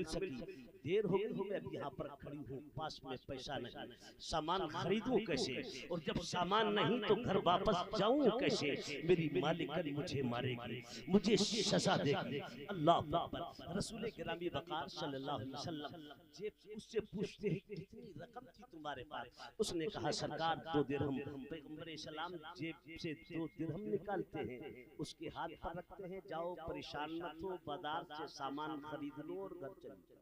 मिल सकी, देर हो गई, मैं अभी यहाँ पर खड़ी हूँ, पास में पैसा नहीं, सामान खरीदूं कैसे, और जब सामान नहीं तो घर वापस जाऊं कैसे, मेरी मालिकन मुझे मारेगी, मुझे सजा देगी। अल्लाह अकबर। रसूल गिरामी वक़ार सल्लल्लाहु अलैहि वसल्लम जेब उससे पूछते हैं कितनी रकम थी तुम्हारे पास, उसने कहा सरकार 2 दिरहम। पैगंबर सलाम जेब से 2 दिरहम निकालते हैं, उसके हाथ पर रखते हैं, जाओ परेशान मत हो, बाजार से सामान खरीद लो और घर चले जाओ।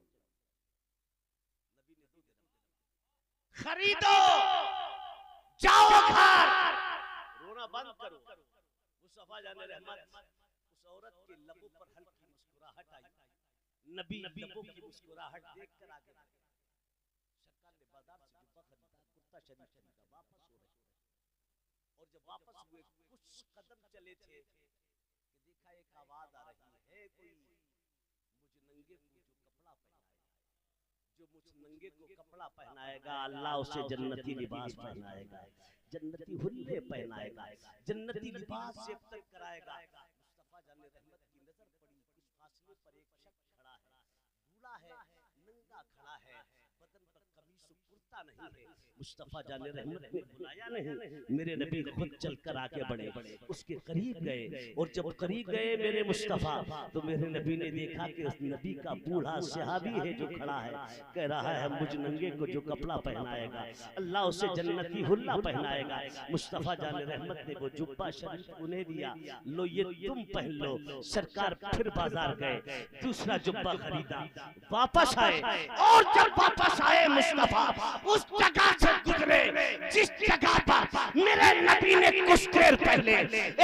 खरीदो, जाओ घर, रोना बंद करो। मुस्तफा जाने रहमत, उस औरत के लबों पर हल्की मुस्कुराहट आई, नबी लबों की मुस्कुराहट देखकर आगे बढ़े। सरकार ने बाजार से जुब्बा खरीदा, कुर्ता शरीफ खरीदा, वापस हो रहे, और जब वापस हुए कुछ कदम चले थे कि देखा एक आवाज आ रही है, कोई मुझ नंगे को जो कपड़ा पहनाएगा, जो मुझ नंगे को कपड़ा पहनाएगा अल्लाह उसे जन्नती लिबास पहनाएगा, जन्नती हुल्ले पहनाएगा, जन्नती लिबास से तक कराएगा। मुस्तफा जाने रहमत की नजर पड़ी, कुछ फासले पर एक शख्स खड़ा है, बूढ़ा है, नंगा खड़ा है, बदन पर कमीज कुर्ता नहीं है। मुस्तफा जाने रहमत ने बुलाया नहीं, मेरे नबी खुद चलकर आगे बढ़े, उसके करीब गए, और जब करीब गए मेरे मुस्तफा, तो मेरे नबी ने देखा कि उस नबी का बूढ़ा सहाबी है जो खड़ा है, कह रहा है मुझ नंगे को जो कपड़ा पहनाएगा अल्लाह उसे जन्नती हुल्ला पहनाएगा। मुस्तफा जाने रहमत ने वो जुब्बा शरीफ उन्हें दिया, लो ये तुम पहन लो। सरकार फिर बाजार गए, दूसरा जुब्बा खरीदा, वापस आए, और जब वापस आए मुस्तफा उस जगह से गुजरे जिस जगह पर मेरे नबी ने कुछ देर पहले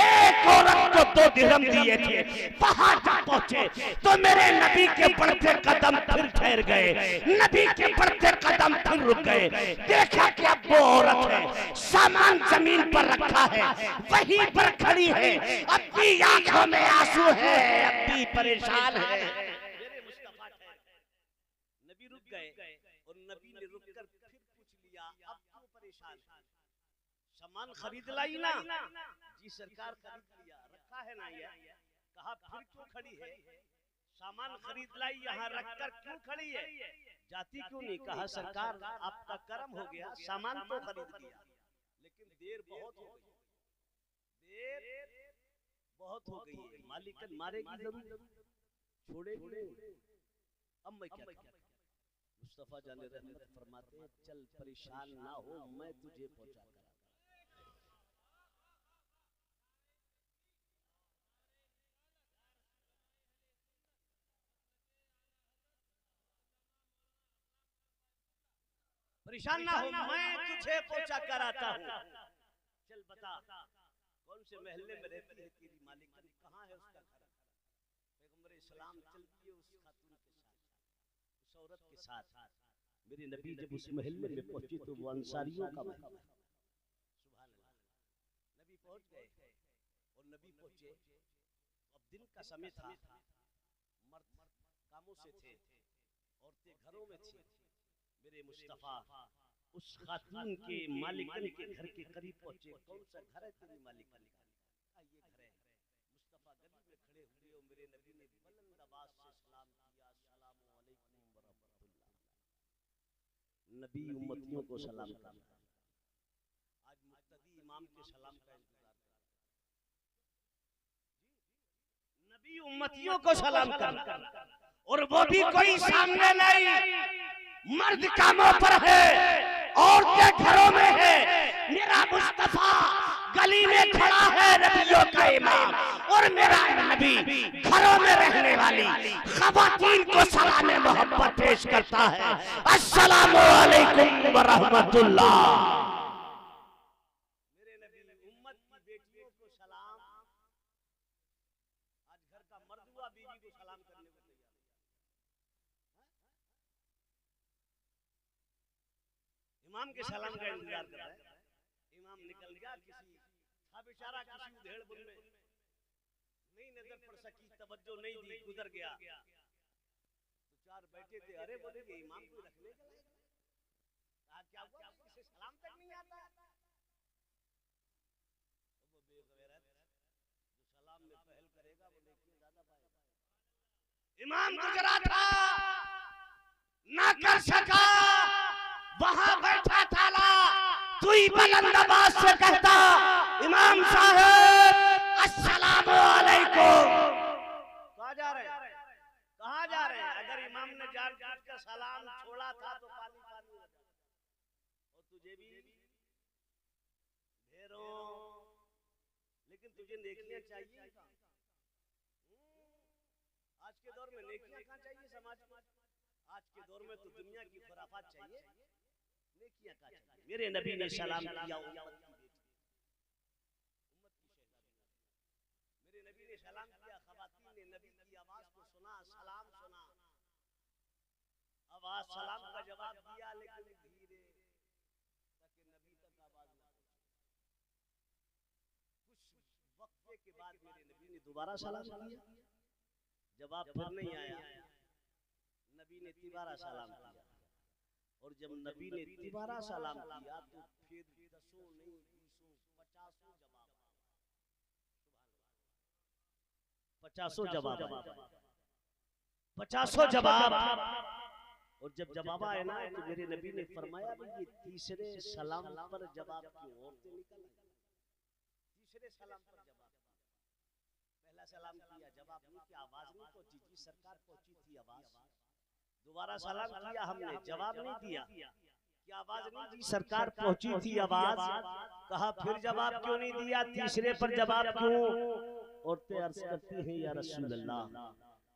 एक औरत को 2 दिरहम दिए थे, वहां जब पहुंचे तो मेरे नबी के बढ़ते कदम फिर ठहर गए, नबी के बढ़ते कदम फिर रुक गए। देखा कि अब वो औरत है, सामान जमीन पर रखा है, वहीं पर खड़ी है, अब भी आंखों में आंसू है, अब भी परेशान है। मेरे मुस्तफा नबी रुक गए, और नबी ने रुककर फिर पूछ लिया अब क्यों परेशान है, सामान खरीद लाई ना? जी सरकार खरीद लिया, रखा है ना ये? कहा फिर क्यों खड़ी है, सामान खरीद लाई, यहाँ रखकर क्यों खड़ी है, जाती क्यों नहीं? कहा सरकार आपका कर्म हो गया, सामान तो खरीद लिया, लेकिन देर बहुत हो गई, देर बहुत हो गई है, मालिकन मारेगी जरूर, छोड़ेगी। अब मैं क्या करूं? मुस्तफा जाने रहमत फरमाते हैं चल परेशान ना हो, मैं तुझे पहुंचा कर परेशान ना हो, मैं तुझे पहुंचा कर आता हूँ। चल बता कौन से महल्ले में रहती है तेरी मालिकन, कहाँ है उसका घर? पैगंबर इस्लाम चल दिए उस खातून के साथ, उस औरत के साथ। मेरे नबी जब उस महल्ले में पहुंचे तो वो अंसारियों का महल है। सुभान अल्लाह। नबी पहुंच गए, और नबी पहुंचे अब दिन का समय था, मर्द कामों से थे, औरतें घरों में थी। मेरे मुस्तफा उस खातून के मालिकन के घर के करीब पहुंचे, कौन सा घर है तेरी मालिकन? ये घर है। मुस्तफा गली में खड़े हुए और मेरे नबी ने बुलंद आवाज से सलाम किया, अस्सलामु अलैकुम व रहमतुल्लाह। नबी उम्मतियों को सलाम कर, आज मुक्तदी इमाम के सलाम का इंतजार कर, नबी उम्मतियों को सलाम कर, और वो भी कोई सामने नहीं, मर्द कामों पर है, औरतें घरों में है, मेरा मुस्तफा गली में खड़ा है, नबियों का इमाम, और मेरा नबी घरों में रहने वाली खवातीन को सलाम मोहब्बत पेश करता है, अस्सलामु अलैकुम व रहमतुल्लाह। मेरे नबी उम्मत की बेटियों को सलाम, आज घर का मर्द हुआ बीवी को सलाम करने को तैयार, इमाम के सलाम का इंतजार कर रहा है। इमाम निकल गया, किसी था बेचारा किसी उधेड़ बुन में नहीं नजर पड़ सकी, तवज्जो नहीं दी, गुजर गया। तो 4 बैठे थे, अरे बोले ये इमाम को रखने के लिए क्या हुआ, किसी सलाम तक नहीं आता? वो बेगैरत जो सलाम में पहल करेगा वो लेकिन ज्यादा पाएगा। इमाम गुजरा था, कोई बुलंद आवाज से कहता इमाम साहब अस्सलाम वालेकुम। कहाँ जा रहे हैं, कहाँ जा रहे हैं? अगर इमाम ने जानबूझ कर सलाम छोड़ा था तो पानी पानी हो जाता। और तुझे भी ढेरों, लेकिन तुझे नेकियां चाहिए। आज के दौर में नेकियां कहाँ चाहिए समाज में? आज के दौर में तो दुनिया की खुराफात चाहिए, नेकियां कहाँ चाहिए? मेरे नबी ने सलाम किया उम्मत की बेटी, उम्मत की शहजादी। मेरे नबी ने सलाम किया, खवातीन ने नबी की आवाज को सुना, सलाम सुना, आवाज सलाम का जवाब दिया, लेकिन धीरे, ताकि नबी तक आवाज ना पहुंचे। कुछ वक्फे के बाद मेरे नबी ने दोबारा सलाम किया, जवाब फिर नहीं आया। नबी ने तिबारा सलाम किया, और जब नबी ने तिबारा सलाम किया तो फिर 10 नहीं 50 जवाब, 50 जवाब। और जब जवाब आए ना तो मेरे नबी ने फरमाया भी ये तीसरे सलाम पर जवाब क्यों? औरतें निकल आई, तीसरे सलाम पर जवाब। पहला सलाम किया, जवाब नहीं किया, आवाज नहीं पहुंची थी, सरकार पहुंची थी आवाज। दोबारा सलाम किया हमने, जवाब नहीं दिया, कि आवाज नहीं दी, सरकार पहुंची थी आवाज। कहा फिर जवाब क्यों नहीं दिया, तीसरे पर जवाब क्यों? औरतें अर्ज करती हैं या रसूल अल्लाह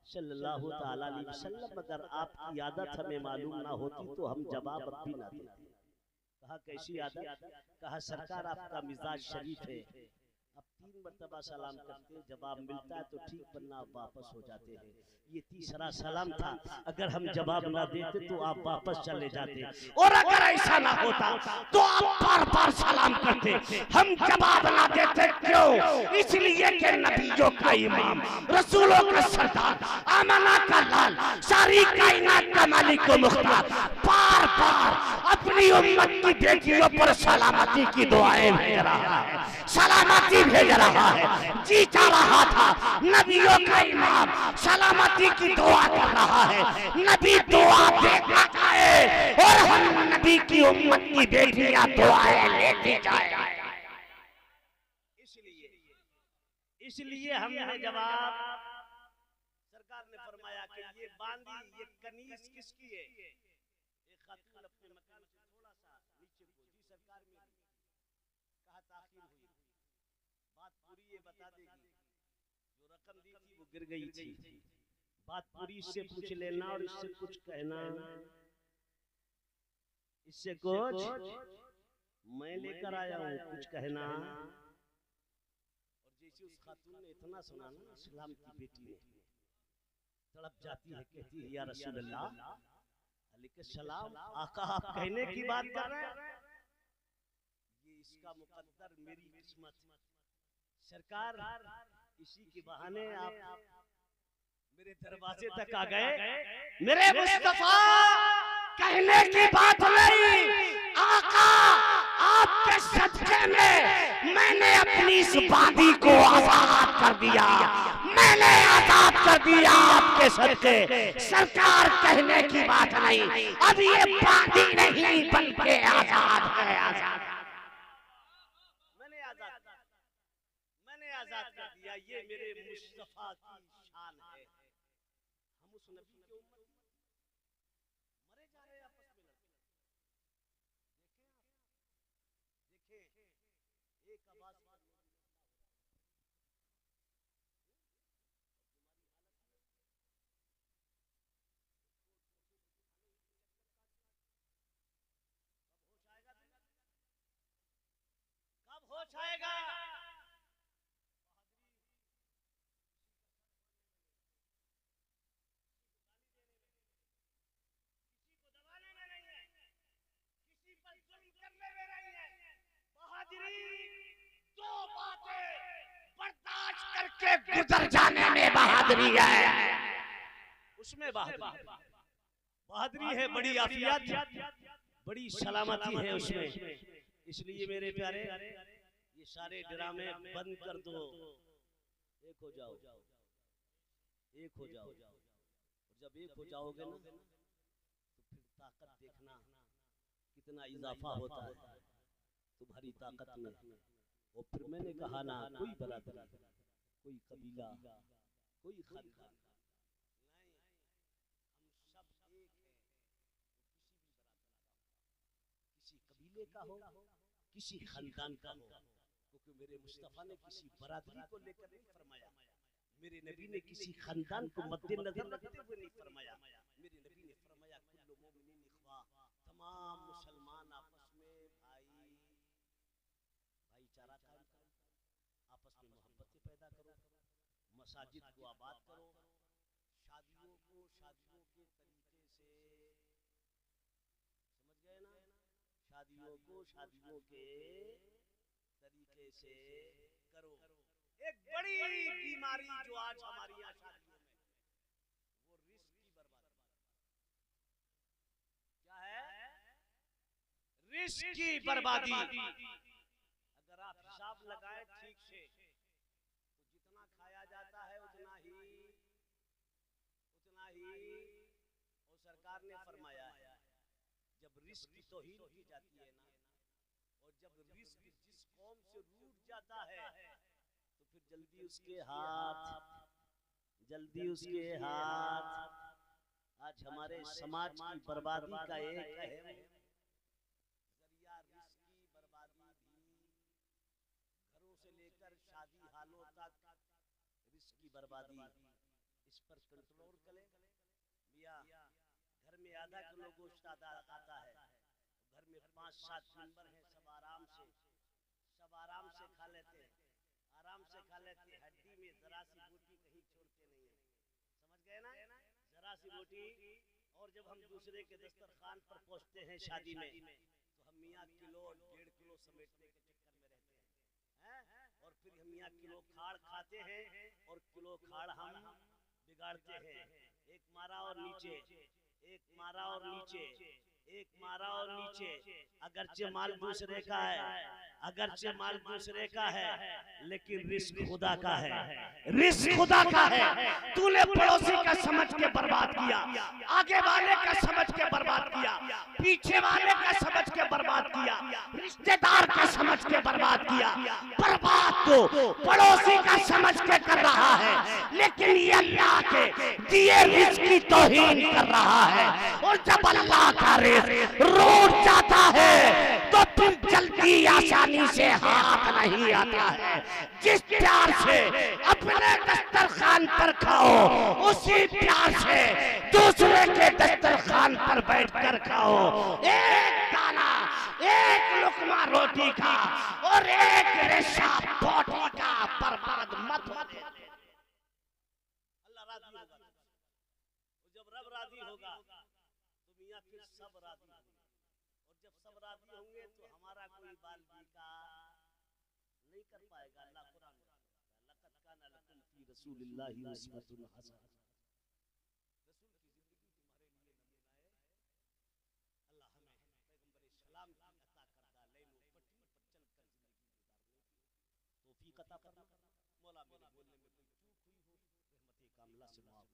सल्लल्लाहु ताला अलैहि वसल्लम, अगर आपकी आदत हमें मालूम ना होती तो हम जवाब अब भी ना देते। कहा कैसी आदत? कहा सरकार आपका मिजाज शरीफ है, अब 3 मरतबा सलाम करते, जवाब मिलता है तो ठीक, वरना आप वापस हो जाते हैं। ये तीसरा सलाम था, अगर हम जवाब ना देते तो आप वापस चले जाते, और अगर ऐसा ना होता तो आप बार बार सलाम करते, हम जवाब ना देते। क्यों? इसलिए कि नबियों का इमाम, रसूलों का सरदार, आमना का लाल, सारी कायनात का मालिक व मुख्तार बार बार अपनी उम्मत की बेटियों पर सलामती की दुआएं भेज रहा है, सलामती भेज रहा है। जी चाह रहा था नबियों का इमाम सलामती की दुआ कर रहा है, नबी दुआ देता जाए और हम नबी की उम्मत की बेटियां दुआएं लेती जाए। इसलिए हमने जवाब, सरकार ने फरमाया कि ये बांदी, ये कनीज किसकी है? एक खातून अपने मकान से थोड़ा सा नीचे पहुंची, सरकार में कहा ताखीर हुई, बात पूरी ये बता देगी, जो रकम दी थी वो गिर गई थी, बात पूरी इससे पूछ लेना और इससे कुछ कहना, इससे कुछ मैं लेकर आया हूँ, कुछ कहना। और जैसे उस खातून ने इतना सुना ना, इस्लाम की बेटी ने तड़प जाती है, कहती है या रसूल अल्लाह अलैहिस्सलाम, आका आप कहने की बात कर रहे हैं, ये इसका मुकद्दर, मेरी किस्मत। सरकार इसी के बहाने आप मेरे दरवाजे तक आ गए, मेरे मुस्तफा कहने की बात नहीं, आका आपके सदके में मैंने अपनी इस बांदी को आजाद कर दिया, मैंने आजाद कर दिया आपके सदके। सरकार कहने की बात नहीं, अब ये बांदी नहीं बल्कि आजाद है, आजाद। मैंने आजाद कर दिया, ये मेरे मुस्तफा की शान है। हम उस नबी के उम्मत मरे जा रहे आपस में लड़ते। देखें एक आवाज कब होश आएगा? दो बातें बर्दाश्त करके गुजर जाने में बहादुरी है, उसमें बहादुरी है, बड़ी आफियत, बड़ी सलामती है उसमें। इसलिए मेरे प्यारे ये सारे ड्रामे बंद कर दो, एक हो जाओ, एक हो जाओ। और जब एक हो जाओगे ना तो फिर ताकत देखना कितना इजाफा होता है। तुम्हारी ताकत में। और फिर मैंने कहा ना कोई बरादरी, कोई कबीला, कोई खानदान नहीं, हम सब एक हैं। किसी कबीले का हो, किसी खानदान का हो, क्योंकि मेरे मुस्तफा ने किसी बरादरी को लेकर नहीं फरमाया, मेरे नबी ने किसी खानदान को मद्देनजर रखते हुए नहीं फरमाया। मेरे नबी ने फरमाया कुल्लु मोमिनिन इख्वा, तमाम मुसलमान आपस में भाईचारा कायम करो, आपस में मोहब्बतें पैदा करो, मसाजिद को आबाद करो, शादियों के तरीके से, समझ गए ना, शादियों के तरीके से करो। एक बड़ी बीमारी जो आज हमारी यहाँ शादियों में, वो रिस्क की बर्बादी। क्या है? रिस्क की बर्बादी। अगर आप हिसाब लगाएं ठीक से, तो जितना खाया जाता है उतना ही और सरकार ने फरमाया है जब रिस्क की तौहीन की जाती है ना, और जब रिस्क जिस कौम से रूठ जाता है तो फिर जल्दी उसके हाथ। आज हमारे समाज की बर्बादी का एक अहम जरिया रिस्क की बर्बादी भी, घरों से लेकर शादी हालों तक रिस्क की बर्बादी। इस पर कंट्रोल करें मियां। घर में आधा किलो गोश्त आता है, घर में 5-7 मेंबर हैं, सब आराम से खा लेते हैं, हड्डी में जरा सी बोटी कहीं छोड़ते नहीं है, समझ गए ना, जरा सी बोटी। और जब हम दूसरे के दस्तरखान पर पहुंचते हैं शादी में, तो हम मियां किलो और 1.5 किलो समेटने के चक्कर में रहते हैं, और फिर हम मियां किलो खाड़ खाते हैं और किलो खाड़ हम बिगाड़ते हैं। एक मारा और नीचे, अगरचे माल दूसरे का है, लेकिन रिस्क खुदा का है। तूने पड़ोसी का समझ के बर्बाद किया, आगे वाले का समझ के बर्बाद किया, पीछे वाले का समझ के बर्बाद किया, रिश्तेदार का समझ के बर्बाद किया। बर्बाद तो पड़ोसी का समझ के कर रहा है, लेकिन ये अल्लाह के दिए रिस्क की तौहीन कर रहा है। और जब अल्लाह का रिस्क रूठ जाता है तो फिर जल्दी आसानी से हाथ नहीं आता है। जिस प्यार से अपने दस्तरखान पर खाओ, उसी प्यार से दूसरे के दस्तरखान पर बैठकर खाओ। एक दाना, एक लुकमा रोटी का और एक रेशा बोटी का बर्बाद मत होने दे। अल्लाह राजी होगा, जब रब राजी होगा तो मियां फिर सब राजी होंगे, और जब सब राजी होंगे तो हमारा कोई बाल बीका नहीं कर पाएगा। अल्लाह कुरान में लक़द काना लकुम फी रसूलिल्लाहि उस्वतुन हसना, रसूल की जिंदगी तुम्हारे लिए नमूना है। अल्लाह हमें पैगंबर सलाम की अता करदा लैलो पट्टी पर चलकर जिंदगी गुजारने की तौफीक अता फरमा। मौला मेरे बोलने में कोई चूक हुई हो रहमत कामिला से माफ